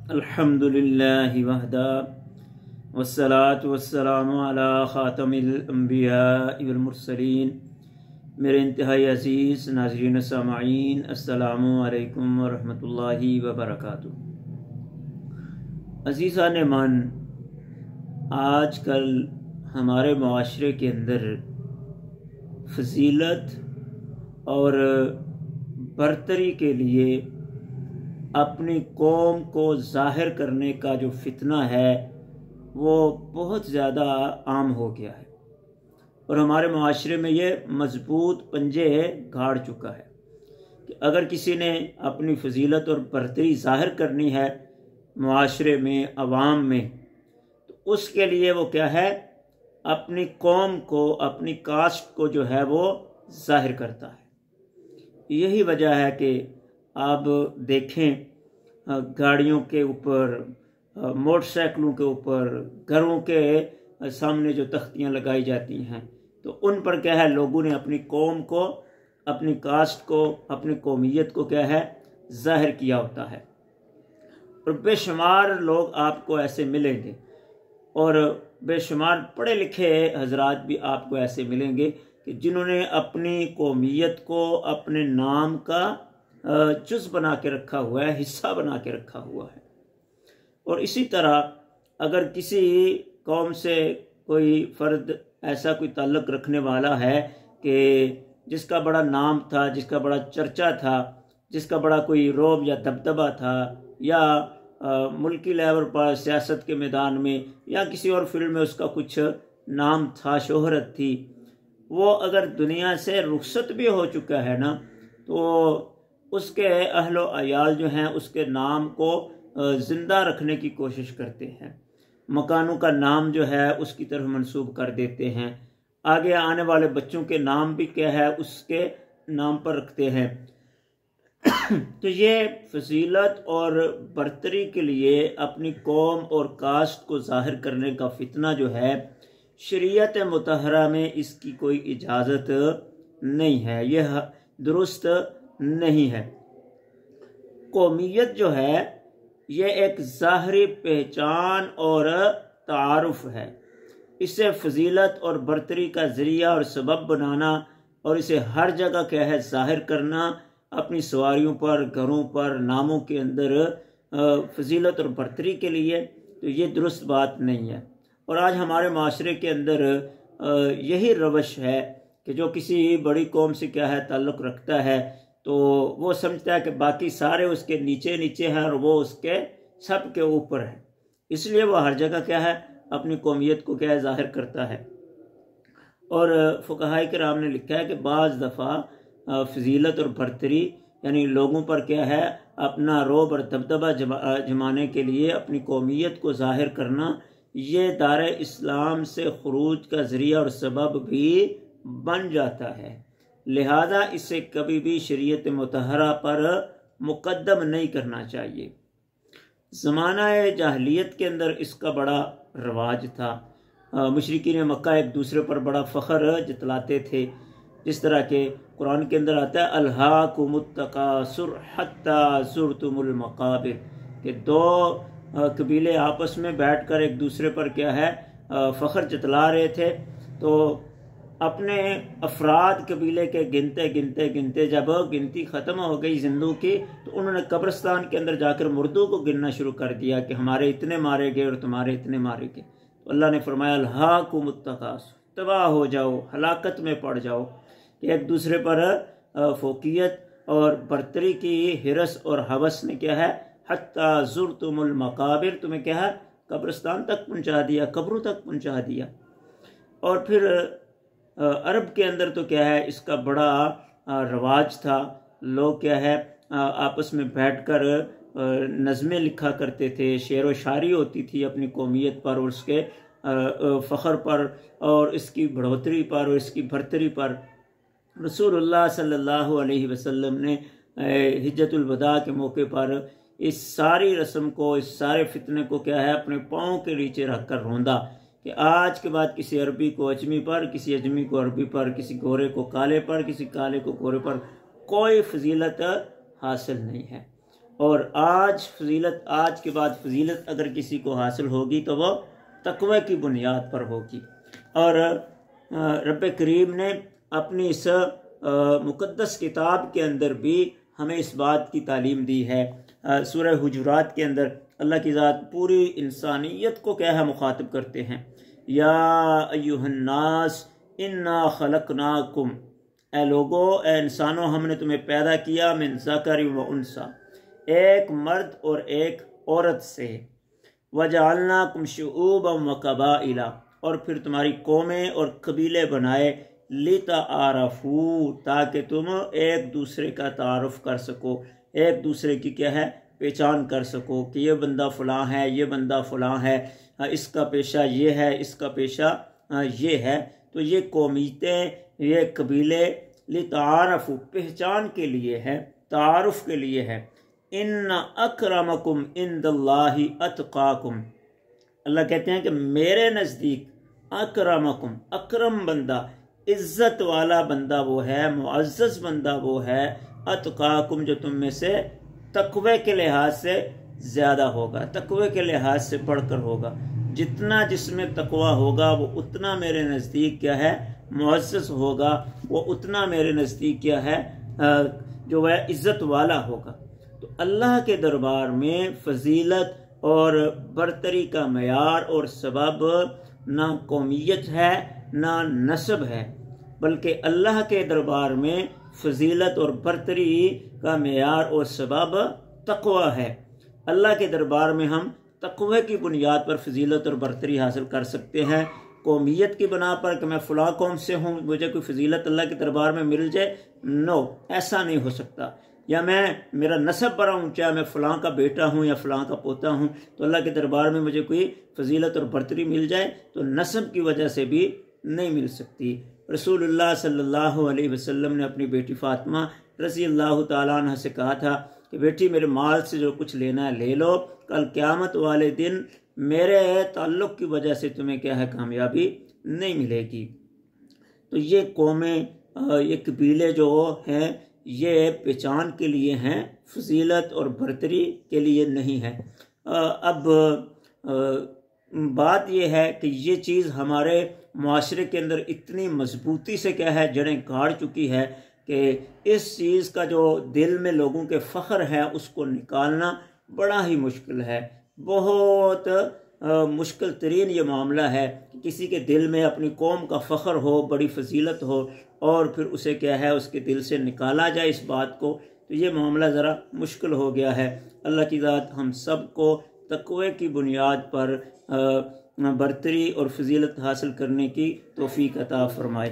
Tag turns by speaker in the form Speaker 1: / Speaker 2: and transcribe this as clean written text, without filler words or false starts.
Speaker 1: الحمدللہ وحدہ والصلاة والسلام علی خاتم الانبیاء والمرسلین۔ میرے انتہائی عزیز ناظرین و سامعین، السلام علیکم ورحمۃ اللہ وبرکاتہ۔ عزیزان من، آج کل ہمارے معاشرے کے اندر فضیلت اور برتری کے لیے اپنی قوم کو ظاہر کرنے کا جو فتنہ ہے وہ بہت زیادہ عام ہو گیا ہے، اور ہمارے معاشرے میں یہ مضبوط پنجے گاڑ چکا ہے کہ اگر کسی نے اپنی فضیلت اور برتری ظاہر کرنی ہے معاشرے میں، عوام میں، تو اس کے لیے وہ کیا ہے، اپنی قوم کو، اپنی کاسٹ کو جو ہے وہ ظاہر کرتا ہے۔ یہی وجہ ہے کہ آپ دیکھیں گاڑیوں کے اوپر، موٹر سائیکلوں کے اوپر، گھروں کے سامنے جو تختیاں لگائی جاتی ہیں تو ان پر کیا ہے، لوگوں نے اپنی قوم کو، اپنی کاسٹ کو، اپنی قومیت کو کیا ہے، ظاہر کیا ہوتا ہے۔ اور بے شمار لوگ آپ کو ایسے ملیں گے، اور بے شمار پڑھے لکھے حضرات بھی آپ کو ایسے ملیں گے کہ جنہوں نے اپنی قومیت کو اپنے نام کا جز بنا کے رکھا ہوا ہے، حصہ بنا کے رکھا ہوا ہے۔ اور اسی طرح اگر کسی قوم سے کوئی فرد ایسا کوئی تعلق رکھنے والا ہے کہ جس کا بڑا نام تھا، جس کا بڑا چرچا تھا، جس کا بڑا کوئی رعب یا دبدبہ تھا، یا ملکی لیول پر سیاست کے میدان میں یا کسی اور فیلڈ میں اس کا کچھ نام تھا، شہرت تھی، وہ اگر دنیا سے رخصت بھی ہو چکا ہے نا، تو اس کے اہل و عیال جو ہیں اس کے نام کو زندہ رکھنے کی کوشش کرتے ہیں، مکانوں کا نام جو ہے اس کی طرف منسوب کر دیتے ہیں، آگے آنے والے بچوں کے نام بھی کیا ہے اس کے نام پر رکھتے ہیں۔ تو یہ فضیلت اور برتری کے لیے اپنی قوم اور کاسٹ کو ظاہر کرنے کا فتنہ جو ہے، شریعت مطہرہ میں اس کی کوئی اجازت نہیں ہے، یہ درست نہیں ہے۔ قومیت جو ہے یہ ایک ظاہری پہچان اور تعارف ہے، اسے فضیلت اور برتری کا ذریعہ اور سبب بنانا اور اسے ہر جگہ کیا ہے ظاہر کرنا، اپنی سواریوں پر، گھروں پر، ناموں کے اندر فضیلت اور برتری کے لیے، تو یہ درست بات نہیں ہے۔ اور آج ہمارے معاشرے کے اندر یہی روش ہے کہ جو کسی بڑی قوم سے کیا ہے تعلق رکھتا ہے تو وہ سمجھتا ہے کہ باقی سارے اس کے نیچے نیچے ہیں اور وہ اس کے سب کے اوپر ہے، اس لیے وہ ہر جگہ کیا ہے اپنی قومیت کو کیا ہے ظاہر کرتا ہے۔ اور فقہاء کرام نے لکھا ہے کہ بعض دفعہ فضیلت اور برتری یعنی لوگوں پر کیا ہے اپنا رعب اور دبدبہ جمانے کے لیے اپنی قومیت کو ظاہر کرنا، یہ دار اسلام سے خروج کا ذریعہ اور سبب بھی بن جاتا ہے، لہذا اسے کبھی بھی شریعت مطہرہ پر مقدم نہیں کرنا چاہیے۔ زمانہ جاہلیت کے اندر اس کا بڑا رواج تھا، مشرکین مکہ ایک دوسرے پر بڑا فخر جتلاتے تھے، جس طرح کہ قرآن کے اندر آتا ہے الہاکم التکاثر حتی زرتم المقابر، کہ دو قبیلے آپس میں بیٹھ کر ایک دوسرے پر کیا ہے فخر جتلا رہے تھے، تو اپنے افراد قبیلے کے گنتے جب گنتی ختم ہو گئی زندوں کی، تو انہوں نے قبرستان کے اندر جا کر مردوں کو گننا شروع کر دیا کہ ہمارے اتنے مارے گئے اور تمہارے اتنے مارے گئے۔ تو اللہ نے فرمایا الہاکم التکاثر، تباہ ہو جاؤ، ہلاکت میں پڑ جاؤ، کہ ایک دوسرے پر فوقیت اور برتری کی ہرس اور ہوس نے کیا ہے حتی زرتم المقابر، تمہیں کیا ہے قبرستان تک پہنچا دیا، قبروں تک پہنچا دیا۔ اور پھر عرب کے اندر تو کیا ہے اس کا بڑا رواج تھا، لوگ کیا ہے آپس میں بیٹھ کر نظمیں لکھا کرتے تھے، شعر و شاعری ہوتی تھی اپنی قومیت پر اور اس کے فخر پر اور اس کی بڑھوتری پر اور اس کی برتری پر۔ رسول اللہ صلی اللہ علیہ وسلم نے حجۃ الوداع کے موقع پر اس ساری رسم کو، اس سارے فتنے کو کیا ہے اپنے پاؤں کے نیچے رکھ کر روندا کہ آج کے بعد کسی عربی کو اجمی پر، کسی اجمی کو عربی پر، کسی گورے کو کالے پر، کسی کالے کو گورے پر کوئی فضیلت حاصل نہیں ہے۔ اور آج کے بعد فضیلت اگر کسی کو حاصل ہوگی تو وہ تقوی کی بنیاد پر ہوگی۔ اور رب کریم نے اپنی اس مقدس کتاب کے اندر بھی ہمیں اس بات کی تعلیم دی ہے۔ سورہ حجرات کے اندر اللہ کی ذات پوری انسانیت کو کیا ہے مخاطب کرتے ہیں، یا ایھا الناس انا خلقناکم، اے لوگو، اے انسانوں، ہم نے تمہیں پیدا کیا من ذکر و انثی، ایک مرد اور ایک عورت سے، وجعلناکم شعوبا وقبائل، اور پھر تمہاری قومیں اور قبیلے بنائے، لتعارفوا، تاکہ تم ایک دوسرے کا تعارف کر سکو، ایک دوسرے کی کیا ہے پہچان کر سکو کہ یہ بندہ فلاں ہے، یہ بندہ فلاں ہے، اس کا پیشہ یہ ہے، اس کا پیشہ یہ ہے۔ تو یہ قومیتیں، یہ قبیلے لتعارفوا، پہچان کے لیے ہے، تعارف کے لیے ہے۔ ان اکرمکم عند اللہ اتقاکم، اللہ کہتے ہیں کہ میرے نزدیک اکرمکم، اکرم بندہ، عزت والا بندہ وہ ہے، معزز بندہ وہ ہے، اتقاکم، جو تم میں سے تقوی کے لحاظ سے زیادہ ہوگا، تقوی کے لحاظ سے بڑھ کر ہوگا۔ جتنا جس میں تقوی ہوگا وہ اتنا میرے نزدیک کیا ہے معزز ہوگا، وہ اتنا میرے نزدیک کیا ہے جو ہے عزت والا ہوگا۔ تو اللہ کے دربار میں فضیلت اور برتری کا معیار اور سبب نہ قومیت ہے نہ نسب ہے، بلکہ اللہ کے دربار میں فضیلت اور برتری کا معیار اور سبب تقوی ہے۔ اللہ کے دربار میں ہم تقوی کی بنیاد پر فضیلت اور برتری حاصل کر سکتے ہیں۔ قومیت کی بنا پر کہ میں فلاں قوم سے ہوں مجھے کوئی فضیلت اللہ کے دربار میں مل جائے، نو، ایسا نہیں ہو سکتا۔ یا میرا نسب بڑا اونچا، میں فلاں کا بیٹا ہوں یا فلاں کا پوتا ہوں تو اللہ کے دربار میں مجھے کوئی فضیلت اور برتری مل جائے تو نسب کی وجہ سے بھی نہیں مل سکتی۔ رسول اللہ صلی اللہ علیہ وسلم نے اپنی بیٹی فاطمہ رضی اللہ تعالیٰ عنہ سے کہا تھا کہ بیٹی میرے مال سے جو کچھ لینا ہے لے لو، کل قیامت والے دن میرے تعلق کی وجہ سے تمہیں کیا ہے کامیابی نہیں ملے گی۔ تو یہ قومیں، یہ قبیلے جو ہیں یہ پہچان کے لیے ہیں، فضیلت اور برتری کے لیے نہیں ہے۔ اب بات یہ ہے کہ یہ چیز ہمارے معاشرے کے اندر اتنی مضبوطی سے کیا ہے جڑیں گاڑ چکی ہے کہ اس چیز کا جو دل میں لوگوں کے فخر ہے اس کو نکالنا بڑا ہی مشکل ہے۔ بہت مشکل ترین یہ معاملہ ہے کہ کسی کے دل میں اپنی قوم کا فخر ہو، بڑی فضیلت ہو، اور پھر اسے کیا ہے اس کے دل سے نکالا جائے اس بات کو، تو یہ معاملہ ذرا مشکل ہو گیا ہے۔ اللہ کی ذات ہم سب کو تقوی کی بنیاد پر برتری اور فضیلت حاصل کرنے کی توفیق عطا فرمائے۔